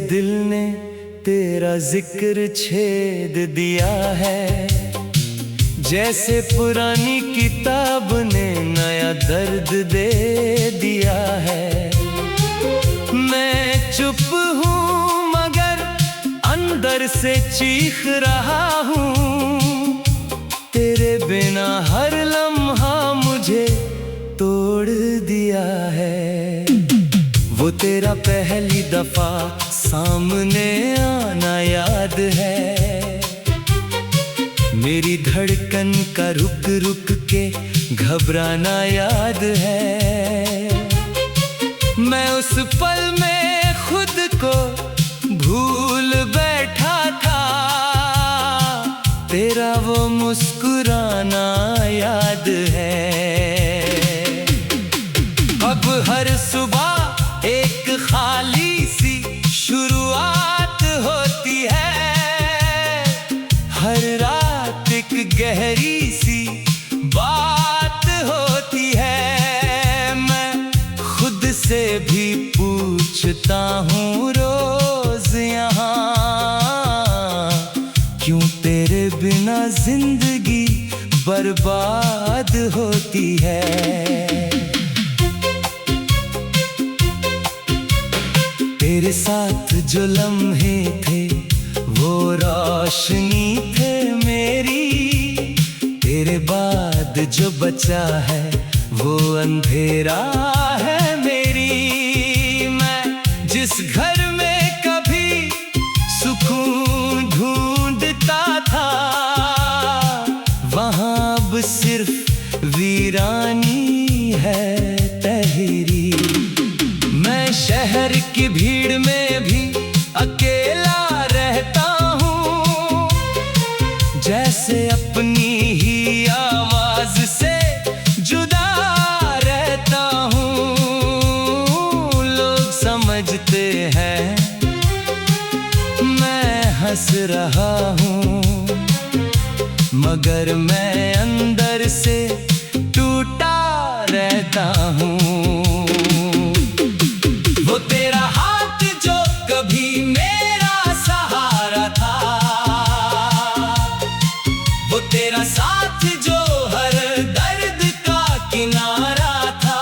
दिल ने तेरा जिक्र छेद दिया है, जैसे पुरानी किताब ने नया दर्द दे दिया है। मैं चुप हूँ मगर अंदर से चीख रहा हूँ, तेरे बिना हर लम्हा मुझे तोड़ दिया है। वो तेरा पहली दफा सामने आना याद है, मेरी धड़कन का रुक रुक के घबराना याद है। मैं उस पल में खुद को भूल बैठा था, तेरा वो मुस्कुराना याद है। अब हर सुबह एक खाली सी शुरुआत होती है, हर रात एक गहरी सी बात होती है। मैं खुद से भी पूछता हूँ रोज यहाँ, क्यों तेरे बिना जिंदगी बर्बाद होती है। तेरे साथ जो लम्हे थे वो रोशनी थे मेरी, तेरे बाद जो बचा है वो अंधेरा है मेरी। मैं जिस घर में कभी सुकून ढूंढता था, वहाँ अब सिर्फ वीरानी है तहरी। मैं शहर की भीड़ में भी अकेला रहता हूँ, जैसे अपनी ही आवाज से जुदा रहता हूँ। लोग समझते हैं मैं हंस रहा हूँ, मगर मैं अंदर से टूटा रहता हूँ। वो तेरा हाथ जो कभी मेरा सहारा था, वो तेरा साथ जो हर दर्द का किनारा था,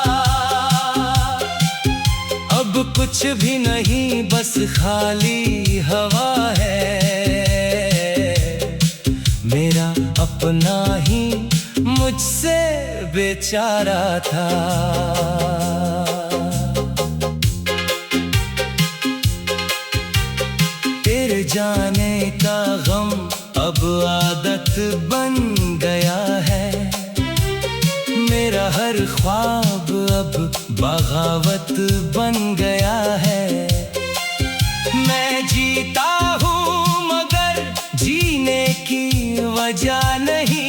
अब कुछ भी नहीं बस खाली हवा है। मेरा अपना ही मुझसे बेचारा था। तेरे जाने का गम अब आदत बन गया है, मेरा हर ख्वाब अब बगावत बन गया है। मैं जीता हूँ मगर जीने की वजह नहीं,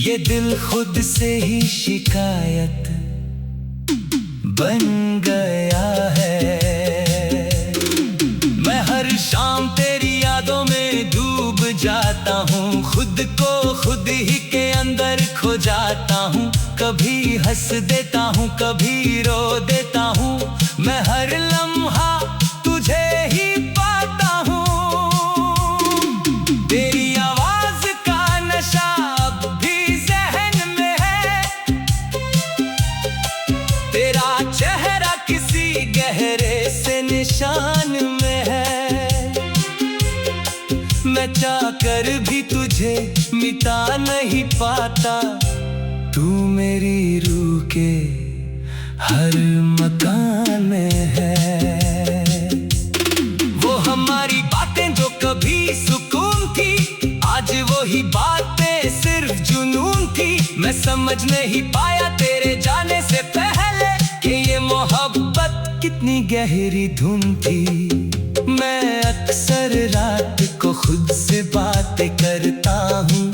ये दिल खुद से ही शिकायत बन गया है। मैं हर शाम तेरी यादों में डूब जाता हूँ, खुद को खुद ही के अंदर खो जाता हूँ। कभी हंस देता हूँ, कभी रो देता हूँ, मैं हर लम्हा तुझे ही पाता हूँ। तेरी आवाज का नशा अब भी ज़हन में है, तेरा चेहरा किसी गहरे से निशान में है। मैं चाहकर भी तुझे मिटा नहीं पाता, तू मेरी रूह के हर मकान में है। वो हमारी बातें जो कभी सुकून थी, आज वो ही बातें सिर्फ जुनून थी। मैं समझ नहीं पाया तेरे जाने से पहले कि ये मोहब्बत कितनी गहरी धुन थी। मैं अक्सर रात को खुद से बातें करता हूँ,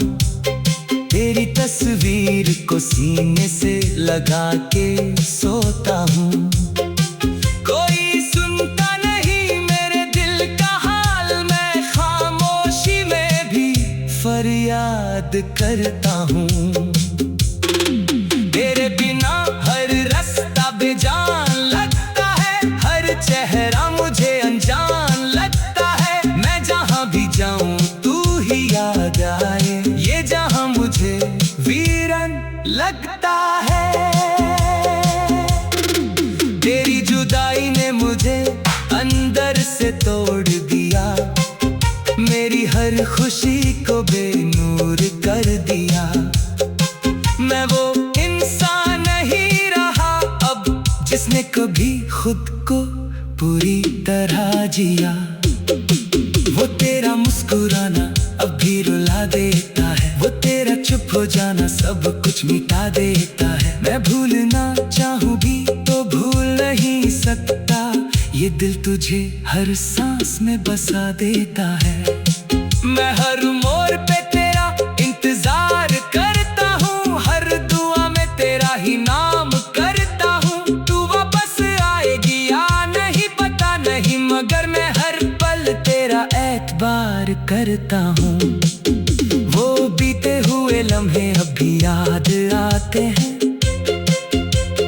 तेरी तस्वीर को सीने से लगा के सोता हूँ। कोई सुनता नहीं मेरे दिल का हाल, मैं खामोशी में भी फरियाद करता हूँ। तेरे बिना हर रास्ता बेजान लगता है, हर चेहरा तेरा मुझे अनजान लगता है। मैं जहाँ भी जाऊं तू ही याद आए, ये जहाँ मुझे वीरन लगता है। तेरी जुदाई ने मुझे अंदर से तोड़ दिया, मेरी हर खुशी को बेनूर कर दिया। मैं वो इंसान नहीं रहा अब जिसने कभी खुद को पूरी तरह जिया। वो तेरा मुस्कुराना अब भी रुला देता है, वो तेरा चुप हो जाना सब कुछ मिटा देता है। मैं भूलना चाहूँ भी तो भूल नहीं सकता, ये दिल तुझे हर सांस में बसा देता है। मैं हर मोड़ पे तेरा इंतजार करता हूँ, हर दुआ में तेरा ही नाम करता हूँ। तू वापस आएगी या नहीं पता नहीं, मगर मैं हर पल तेरा एतबार करता हूँ। वो बीते हुए लम्हे अब भी याद आते हैं,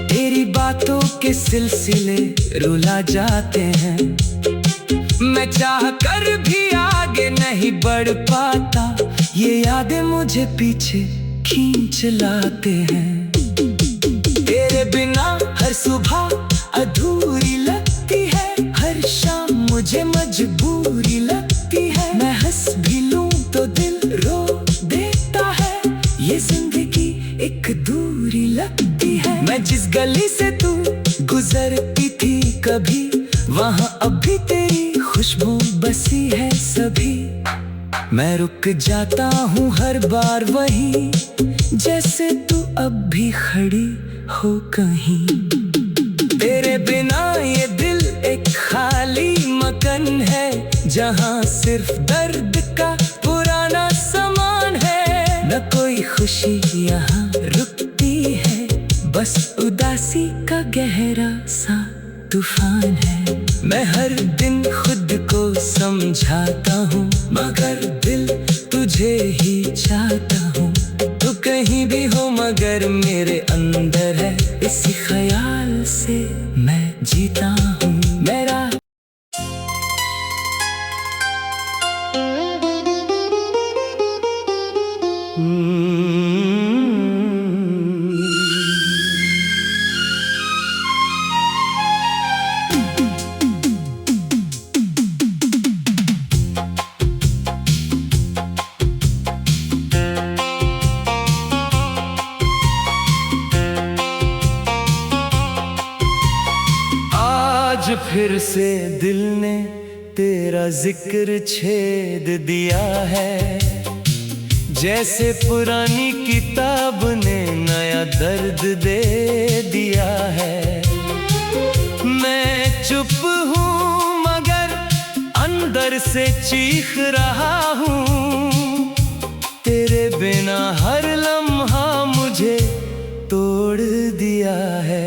तेरी बातों के सिलसिले रुला जाते हैं। मैं चाह कर भी आगे नहीं बढ़ पाता, ये यादें मुझे पीछे खींच लाते हैं। तेरे बिना हर सुबह अधूरी लगती है, हर शाम मुझे मजबूरी लगती है। मैं हंस भी लूं तो दिल रो देता है, ये जिंदगी एक दूरी लगती है। मैं जिस गली से तू गुजरती थी कभी, वहाँ अभी तेरी खुशबू बसी है सभी। मैं रुक जाता हूँ हर बार वहीं, जैसे तू अब भी खड़ी हो कहीं। तेरे बिना ये दिल एक खाली मकान है, जहाँ सिर्फ दर्द का पुराना सामान है। न कोई खुशी यहाँ रुकती है, बस उदासी का गहरा सा तूफान है। मैं हर दिन खुद को समझाता हूँ, मगर दिल तुझे ही चाहता हूँ। तू कहीं भी हो मगर मेरे अंदर है, इसी ख्याल से मैं जीता हूँ। मेरा फिर से दिल ने तेरा जिक्र छेद दिया है, जैसे पुरानी किताब ने नया दर्द दे दिया है। मैं चुप हूँ मगर अंदर से चीख रहा हूँ, तेरे बिना हर लम्हा मुझे तोड़ दिया है।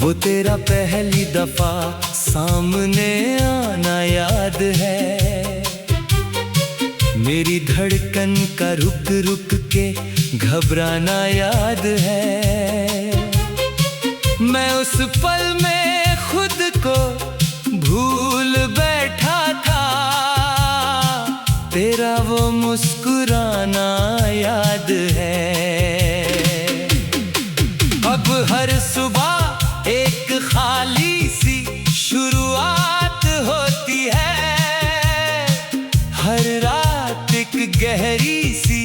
वो तेरा पहली दफा सामने आना याद है, मेरी धड़कन का रुक रुक के घबराना याद है। मैं उस पल में खुद को भूल बैठा था, तेरा वो मुस्कुराना याद है। अब हर सुबह एक खाली सी शुरुआत होती है, हर रात एक गहरी सी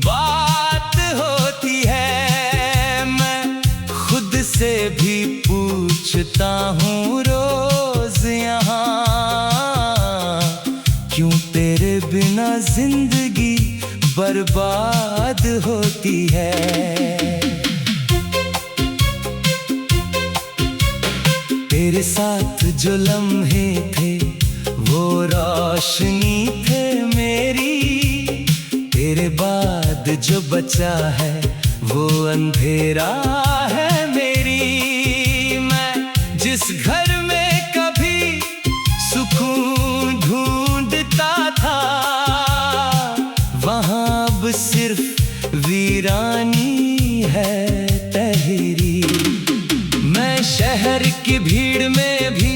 बात होती है। मैं खुद से भी पूछता हूँ रोज यहाँ, क्यों तेरे बिना जिंदगी बर्बाद होती है। तेरे साथ जो लम्हे थे वो रोशनी थे मेरी, तेरे बाद जो बचा है वो अंधेरा है मेरी। मैं जिस घर में कभी सुकून ढूंढता था, वहाँ अब सिर्फ वीरानी है तहरी। मैं शहर की भीड़ में भी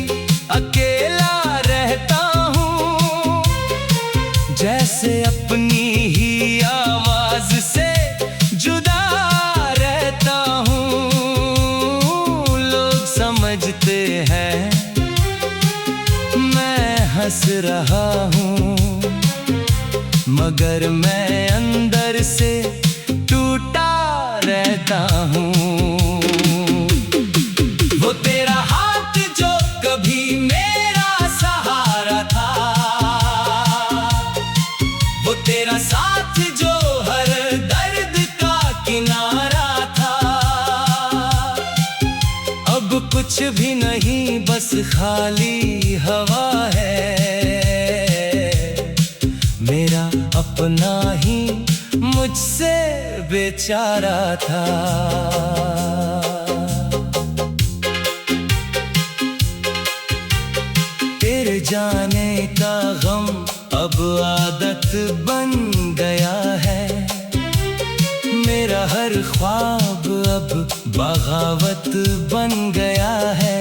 हंस रहा हूँ, मगर मैं अंदर से टूटा रहता हूँ। वो तेरा हाथ जो कभी मेरा सहारा था, वो तेरा साथ जो हर दर्द का किनारा था, अब कुछ भी नहीं बस खाली हवा है। मेरा अपना ही मुझसे बेचारा था। तेरे जाने का गम अब आदत बन गया है, मेरा हर ख्वाब अब बगावत बन गया है।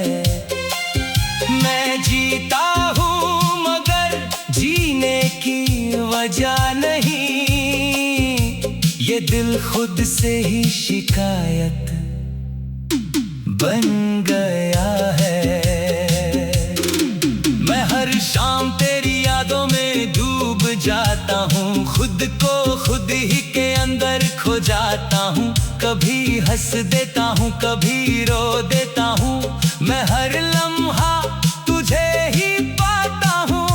मैं जीता हूँ मगर जीने की वजह नहीं, ये दिल खुद से ही शिकायत बन गया है। मैं हर शाम तेरी यादों में डूब जाता हूँ, खुद को खुद ही के अंदर खो जाता हूँ। कभी हंस देता हूँ, कभी रो देता हूँ, मैं हर लम्हा तुझे ही पाता हूँ।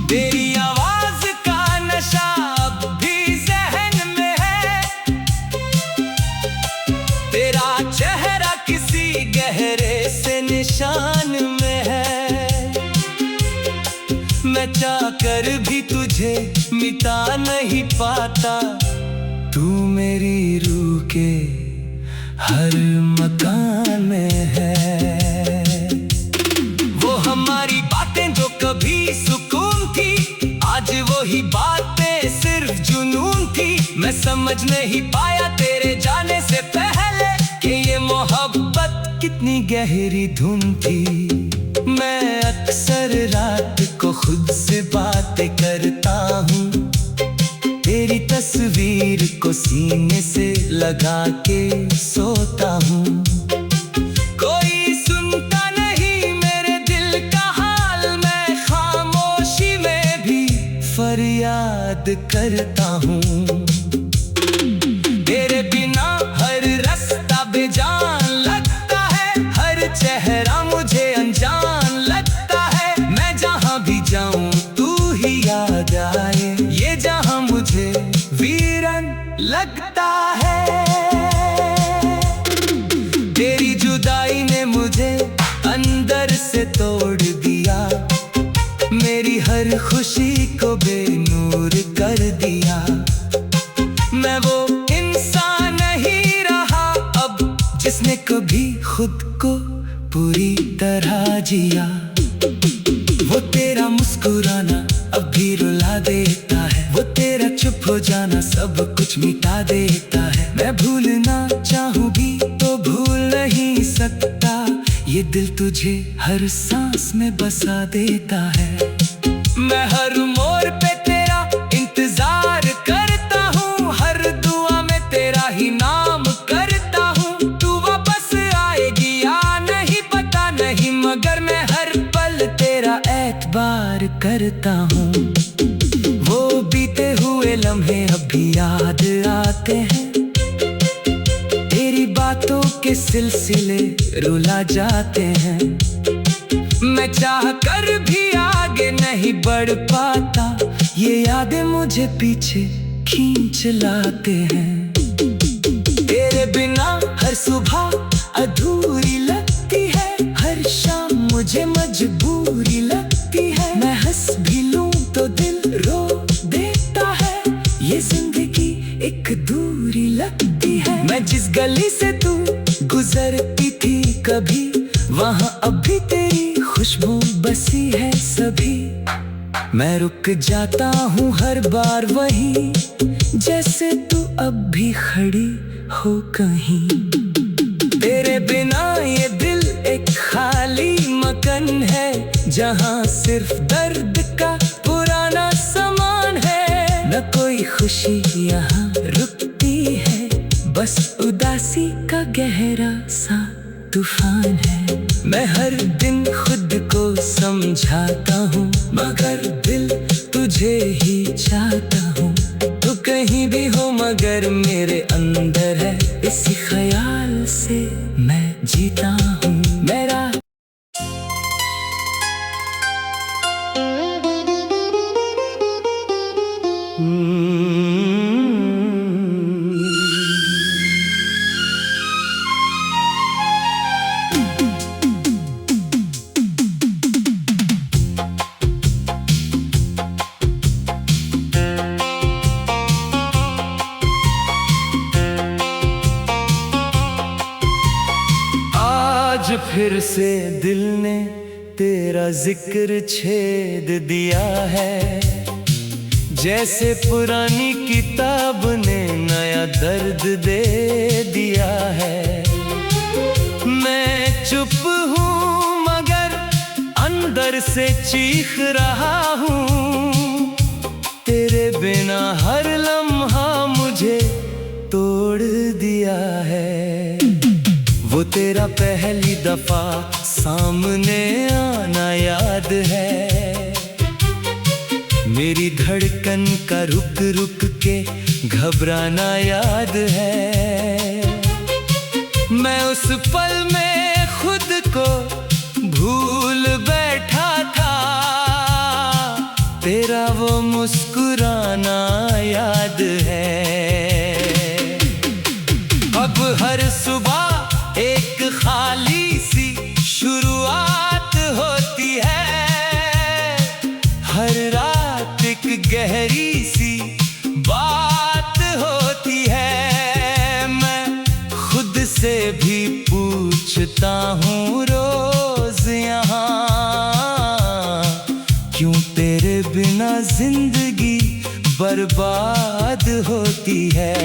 तेरी आवाज का नशा अब भी ज़हन में है, तेरा चेहरा किसी गहरे से निशान में है। मैं चाहकर भी तुझे मिटा नहीं पाता, तू मेरी रूह के हर मकान में है। वो हमारी बातें जो कभी सुकून थी, आज वही बातें सिर्फ जुनून थी। मैं समझ नहीं पाया तेरे जाने से पहले कि ये मोहब्बत कितनी गहरी धुन थी। मैं अक्सर रात को खुद से बातें करता हूँ, तेरी तस्वीर को सीने से लगा के सोता हूँ। कोई सुनता नहीं मेरे दिल का हाल, मैं खामोशी में भी फरियाद करता हूँ। तेरे बिना हर रास्ता बेजान लगता है, हर चेहरा मुझे अनजान लगता है। मैं जहाँ भी जाऊँ तू ही याद आए, ये जहाँ मुझे वीरन लगता है। तेरी जुदाई ने मुझे अंदर से तोड़ दिया, मेरी हर खुशी को बेनूर कर दिया। मैं वो इंसान नहीं रहा अब जिसने कभी खुद को पूरी तरह जिया। वो तेरा मुस्कुराना अब भी रुला देता है, वो तेरा चुप हो जाना सब कुछ मिटा देता है। मैं भूलना चाहूँ भी तो भूल नहीं सकता, ये दिल तुझे हर सांस में बसा देता है। मैं हर मोड़ पे तेरा इंतजार करता हूँ, हर दुआ में तेरा ही नाम करता हूँ। तू वापस आएगी या नहीं पता नहीं, मगर मैं हर पल तेरा एतबार करता हूँ। वो बीते हुए लम्हे अब भी याद आते हैं, तेरी बातों के सिलसिले रुला जाते हैं। मैं चाह कर भी आगे नहीं बढ़ पाता, ये यादें मुझे पीछे खींच लाते हैं। तेरे बिना हर सुबह अधूरी लगती है, हर शाम मुझे मजबूरी लगती है। मैं हंस भी लूं तो दिल रो देता है, ये जिंदगी एक दूरी लगती है। मैं जिस गली से तू गुजरती थी कभी, वहाँ अभी तेरी खुशबू बसी है सभी। मैं रुक जाता हूँ हर बार वहीं, जैसे तू अब भी खड़ी हो कहीं। तेरे बिना ये दिल एक खाली मकान है, जहाँ सिर्फ दर्द का पुराना सामान है। न कोई खुशी यहाँ रुकती है, बस उदासी का गहरा सा तूफान है। मैं हर दिन खुद को समझ समझाता हूँ, मगर दिल तुझे ही चाहता हूँ। तू कहीं भी हो मगर मेरे अंदर है, इसी ख्याल से मैं जीता हूँ। मेरा आज फिर से दिल ने तेरा जिक्र छेद दिया है, जैसे पुरानी किताब ने नया दर्द दे दिया है। मैं चुप हूँ मगर अंदर से चीख रहा हूँ, तेरे बिना हर लम्हा मुझे तोड़ दिया है। वो तेरा पहली दफा सामने आना याद है, मेरी धड़कन का रुक रुक के घबराना याद है। मैं उस पल में खुद को भूल बैठा था, तेरा वो मुस्कुराना याद है। अब हर सुबह एक खाली सी शुरुआत होती है, हर रात एक गहरी सी बात होती है। मैं खुद से भी पूछता हूँ रोज यहाँ, क्यों तेरे बिना जिंदगी बर्बाद होती है।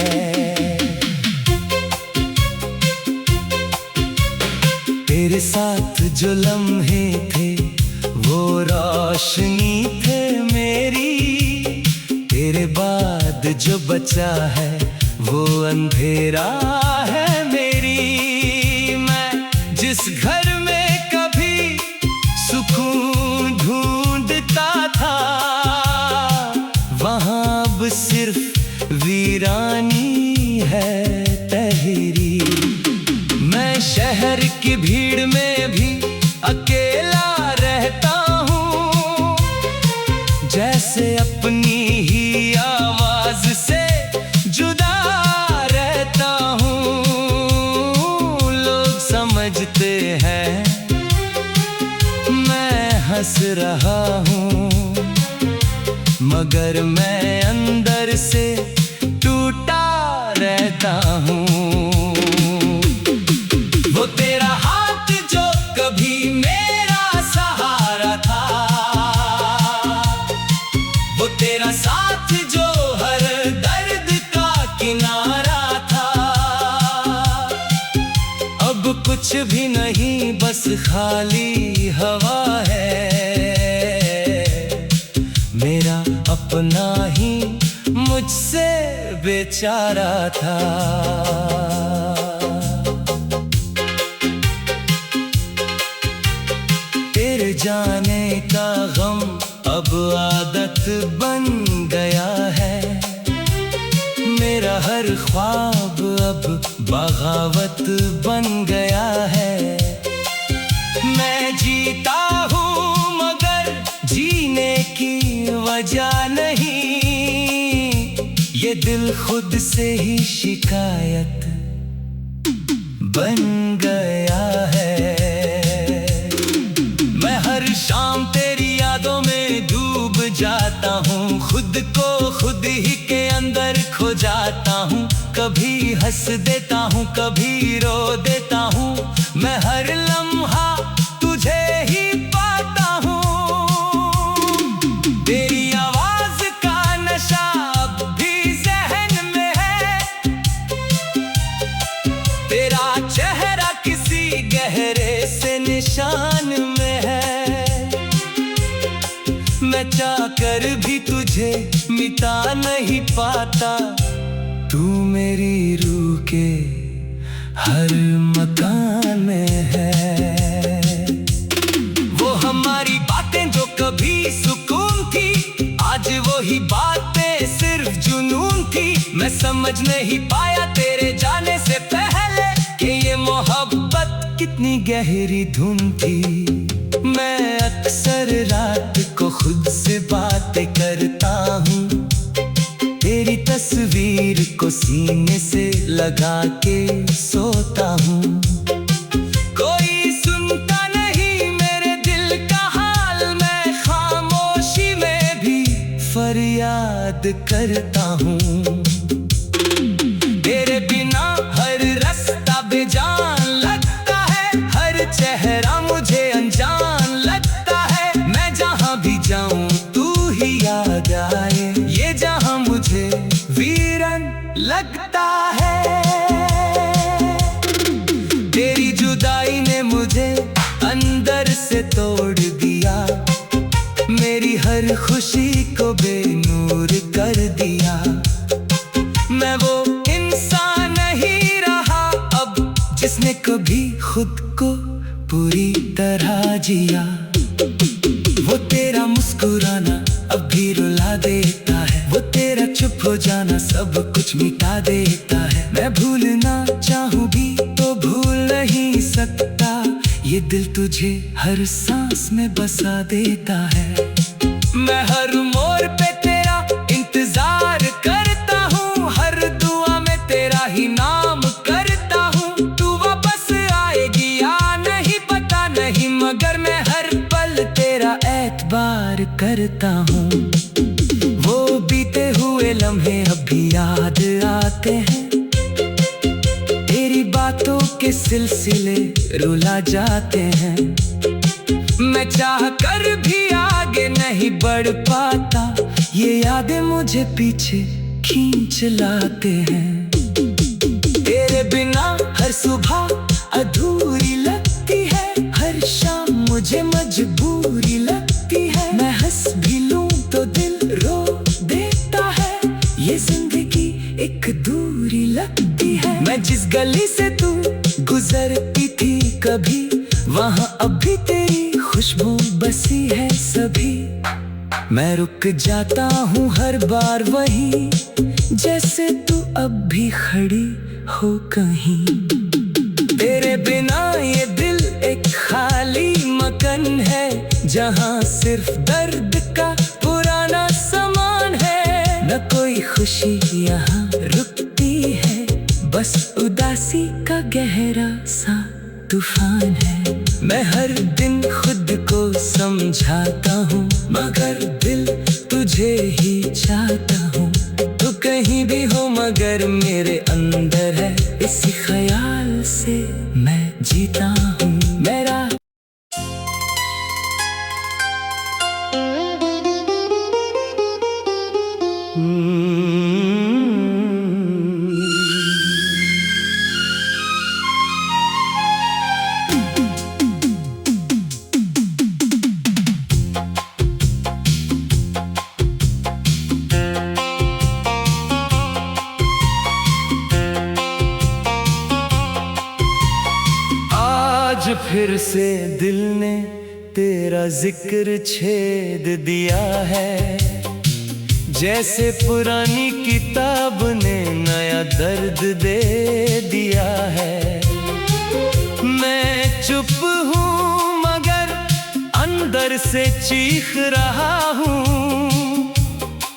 तेरे साथ जो लम्हे थे वो रोशनी थे मेरी, तेरे बाद जो बचा है वो अंधेरा है मेरी। मैं जिस घर में कभी सुकून ढूंढता था, वहाँ अब सिर्फ वीरानी है तहरी। मैं शहर की भीड़ में भी अकेला रहता हूँ, जैसे अपनी ही आवाज से जुदा रहता हूँ। लोग समझते हैं मैं हंस रहा हूँ, मगर मैं अंदर से टूटा रहता हूँ। वो तेरा हाथ जो कभी मेरा सहारा था, वो तेरा साथ जो हर दर्द का किनारा था, अब कुछ भी नहीं बस खाली हवा है। मेरा अपना ही मुझसे बेचारा था। तेरे जाने का गम अब आदत बन गया है, मेरा हर ख्वाब अब बगावत बन गया है। मैं जीता हूँ मगर जीने की वजह नहीं, ये दिल खुद से ही शिकायत बन गया है। मैं हर शाम तेरी यादों में डूब जाता हूँ, खुद को खुद ही के अंदर खो जाता हूँ। कभी हंस देता हूँ कभी रो देता हूँ, मैं हर लम्हा तुझे ही पाता हूँ। तेरी आवाज का नशा अब भी ज़हन में है, तेरा चेहरा किसी गहरे से निशान में है। मैं चाहकर भी तुझे मिटा नहीं पाता, तू मेरी रूह के हर मकान में है। वो हमारी बातें ही बातें सिर्फ जुनून थी। मैं समझ नहीं पाया तेरे जाने से पहले कि ये मोहब्बत कितनी गहरी धुन थी। मैं अक्सर रात को खुद से बातें करता हूँ, तेरी तस्वीर को सीने से लगा के सोता हूँ। कोई सुनता नहीं मेरे दिल का हाल, मैं खामोशी में भी फरियाद करता हूँ। तेरे बिना हर रास्ता बेजान लगता है, हर चेहरा मुझे अनजान लगता है। मैं जहाँ भी जाऊँ तू ही याद आए, ये जहाँ मुझे वीरन लगता है। तेरी जुदाई ने मुझे अंदर से तोड़ दिया, मेरी हर खुशी को बेनूर कर दिया। मैं वो इंसान नहीं रहा अब जिसने कभी खुद को पूरी तरह जिया। वो तेरा मुस्कुराना अब भी रुला देता है, वो तेरा चुप हो जाना सब कुछ मिटा देता है। मैं भूलना चाहूँ भी तो भूल नहीं सकता, ये दिल तुझे हर सांस में बसा देता है। मैं हर मोड़ पे तेरा इंतजार करता हूँ, हर दुआ में तेरा ही नाम करता हूँ। तू वापस आएगी या नहीं पता नहीं, मगर मैं हर पल तेरा एतबार करता हूँ। वो बीते हुए लम्हे अभी याद आते हैं, तेरी बातों के सिलसिले रुला जाते हैं। मैं चाह कर भी आगे नहीं बढ़ पाता, ये यादें मुझे पीछे खींच लाते हैं। तेरे बिना हर सुबह अधूरी लगती है, हर शाम मुझे मजबूरी लगती है। मैं हंस भी लूं तो दिल रो देता है, ये जिंदगी एक दूरी लगती है। मैं जिस गली से तू गुजरती थी कभी, वहाँ अभी तेरी खुशबू बसी है सभी। मैं रुक जाता हूँ हर बार वहीं, जैसे तू अब भी खड़ी हो कहीं। तेरे बिना ये दिल एक खाली मकान है, जहाँ सिर्फ दर्द का पुराना सामान है। न कोई खुशी यहाँ रुकती है, बस उदासी का गहरा सा तूफान है। मैं हर दिन खुद को समझाता हूँ, मगर दिल तुझे ही चाहता हूँ। तू कहीं भी हो मगर मेरे अंदर है, इसी ख्याल से मैं जीता हूँ। मेरा फिर से दिल ने तेरा जिक्र छेद दिया है, जैसे पुरानी किताब ने नया दर्द दे दिया है। मैं चुप हूँ मगर अंदर से चीख रहा हूँ,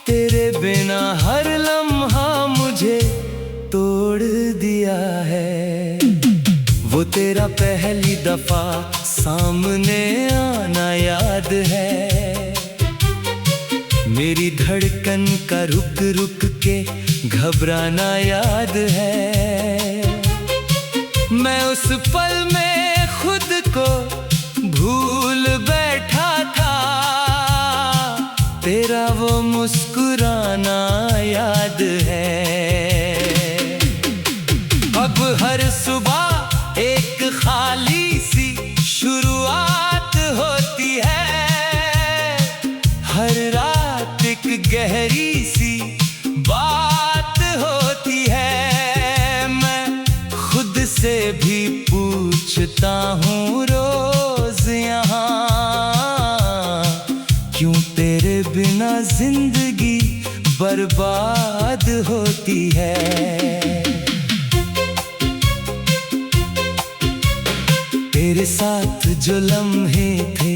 तेरे बिना हर लम्हा मुझे तोड़ दिया है। वो तेरा पहली दफा सामने आना याद है, मेरी धड़कन का रुक रुक के घबराना याद है। मैं उस पल में खुद को भूल बैठा था, तेरा वो मुस्कुराना याद है। अब हर सुबह एक खाली सी शुरुआत होती है, हर रात एक गहरी सी बात होती है। मैं खुद से भी पूछता हूँ रोज यहाँ, क्यों तेरे बिना जिंदगी बर्बाद होती है। तेरे साथ जो लम्हे थे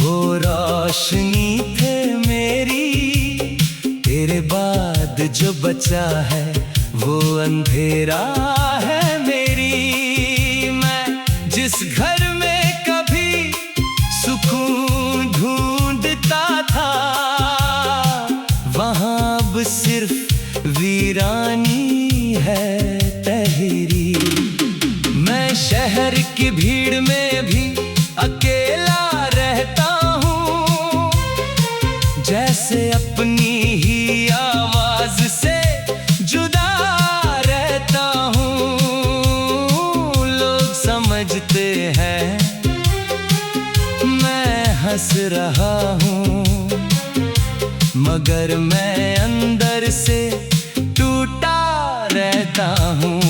वो रोशनी थे मेरी, तेरे बाद जो बचा है वो अंधेरा है मेरी। मैं जिस घर में कभी सुकून ढूंढता था वहां अब सिर्फ वीरानी है तहरी। मैं शहर की भीड़ में भी अकेला रहता हूँ, जैसे अपनी ही आवाज से जुदा रहता हूँ। लोग समझते हैं मैं हंस रहा हूँ, मगर मैं अंदर से टूटा रहता हूँ।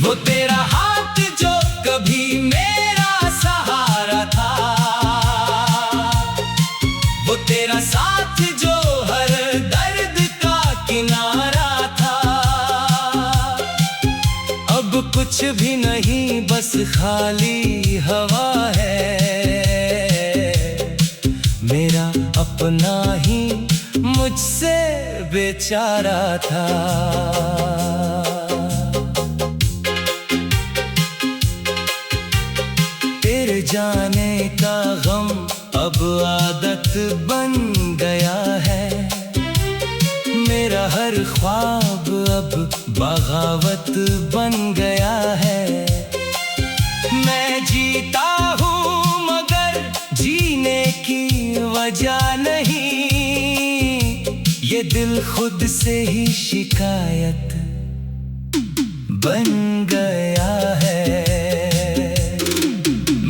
वो तेरा हाथ जो कभी मेरा सहारा था, वो तेरा साथ जो हर दर्द का किनारा था, अब कुछ भी नहीं बस खाली हवा है। मेरा अपना ही मुझसे बेचारा था। तेरे जाने का गम अब आदत बन गया है, मेरा हर ख्वाब अब बगावत बन गया है। मैं जीता हूँ मगर जीने की वजह नहीं, ये दिल खुद से ही शिकायत बन गया है।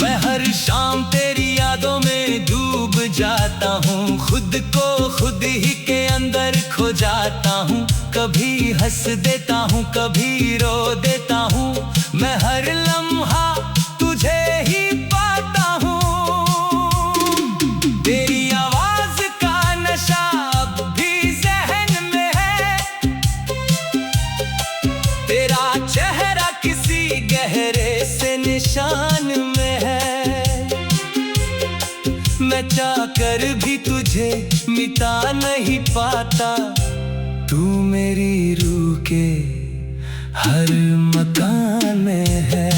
मैं हर शाम तेरी यादों में डूब जाता हूँ, खुद को खुद ही के अंदर खो जाता हूँ। कभी हंस देता हूँ कभी रो देता हूँ, मैं हर लम्हा तुझे ही पाता हूँ। तेरी आवाज का नशा अब भी ज़हन में है, तेरा चेहरा किसी गहरे से निशान में है। मैं चाहकर भी तुझे मिटा नहीं पाता, तू मेरी रूह के हर मकान में है।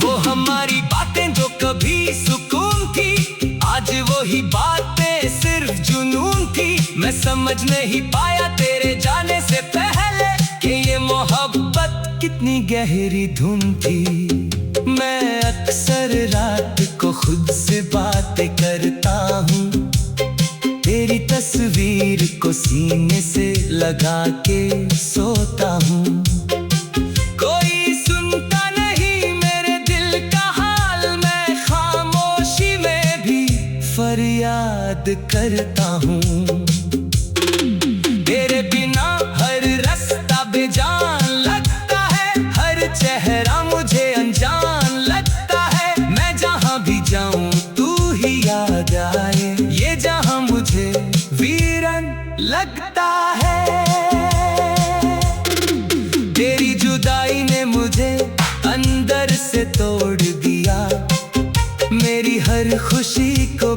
वो हमारी बातें जो कभी सुकून थी, आज वही बातें सिर्फ जुनून थी। मैं समझ नहीं पाया तेरे जाने से पहले कि ये मोहब्बत कितनी गहरी धुन थी। मैं अक्सर रात को खुद से बातें करता हूँ, तेरी तस्वीर को सीने से लगा के सोता हूँ। कोई सुनता नहीं मेरे दिल का हाल, मैं खामोशी में भी फरियाद करता हूँ। तेरे बिना हर रास्ता बेजान लगता है, हर चेहरा मुझे अनजान लगता है। मैं जहाँ भी जाऊँ तू ही याद आए, ये जहाँ मुझे वीरन लगता है। तेरी जुदाई ने मुझे अंदर से तोड़ दिया, मेरी हर खुशी को